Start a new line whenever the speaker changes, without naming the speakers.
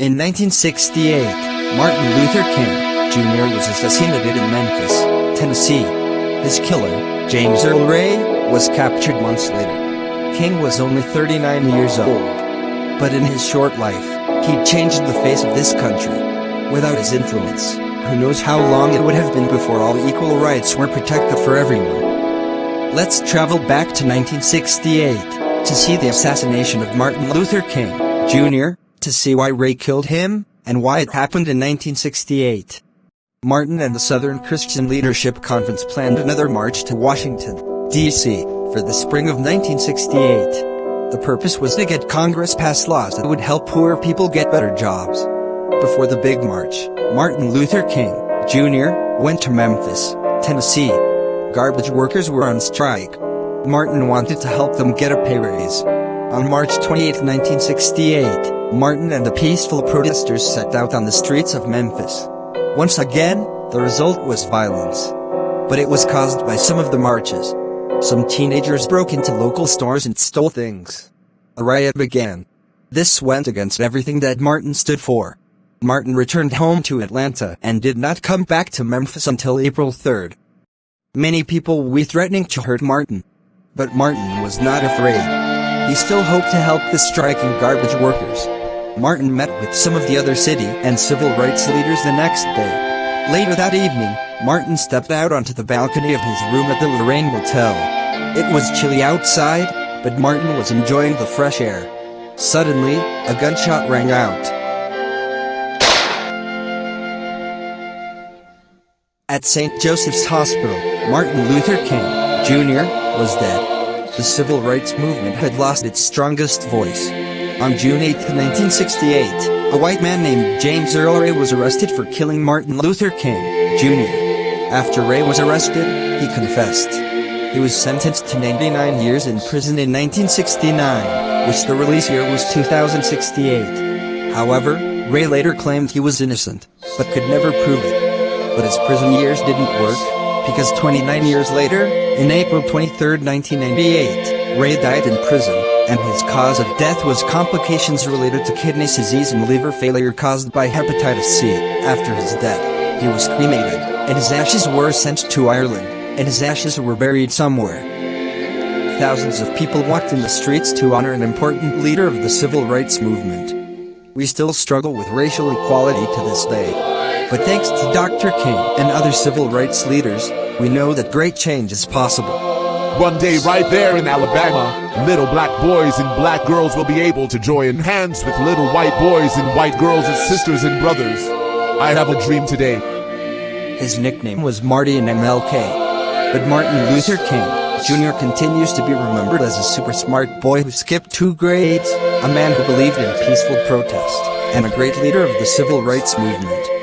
In 1968, Martin Luther King, Jr. was assassinated in Memphis, Tennessee. His killer, James Earl Ray, was captured months later. King was only 39 years old. But in his short life, he changed the face of this country. Without his influence, who knows how long it would have been before all equal rights were protected for everyone. Let's travel back to 1968, to see the assassination of Martin Luther King, Jr., to see why Ray killed him, and why it happened in 1968. Martin and the Southern Christian Leadership Conference planned another march to Washington, D.C., for the spring of 1968. The purpose was to get Congress passed laws that would help poor people get better jobs. Before the big march, Martin Luther King, Jr., went to Memphis, Tennessee. Garbage workers were on strike. Martin wanted to help them get a pay raise. On March 28, 1968, Martin and the peaceful protesters set out on the streets of Memphis. Once again, the result was violence. But it was caused by some of the marches. Some teenagers broke into local stores and stole things. A riot began. This went against everything that Martin stood for. Martin returned home to Atlanta and did not come back to Memphis until April 3rd. Many people were threatening to hurt Martin. But Martin was not afraid. He still hoped to help the striking garbage workers. Martin met with some of the other city and civil rights leaders the next day. Later that evening, Martin stepped out onto the balcony of his room at the Lorraine Motel. It was chilly outside, but Martin was enjoying the fresh air. Suddenly, a gunshot rang out. At St. Joseph's Hospital, Martin Luther King, Jr., was dead. The civil rights movement had lost its strongest voice. On June 8, 1968, a white man named James Earl Ray was arrested for killing Martin Luther King, Jr. After Ray was arrested, he confessed. He was sentenced to 99 years in prison in 1969, which the release year was 2068. However, Ray later claimed he was innocent, but could never prove it. But his prison years didn't work, because 29 years later, in April 23, 1998, Ray died in prison, and his cause of death was complications related to kidney disease and liver failure caused by hepatitis C. After his death, he was cremated, and his ashes were sent to Ireland, and his ashes were buried somewhere. Thousands of people walked in the streets to honor an important leader of the civil rights movement. We still struggle with racial equality to this day. But thanks to Dr. King and other civil rights leaders, we know that great change is possible.
One day right there in Alabama, little black boys and black girls will be able to join hands with little white boys and white girls as sisters and brothers. I have a dream today.
His nickname was Marty in MLK. But Martin Luther King, Jr. continues to be remembered as a super smart boy who skipped 2 grades, a man who believed in peaceful protest, and a great leader of the civil rights movement.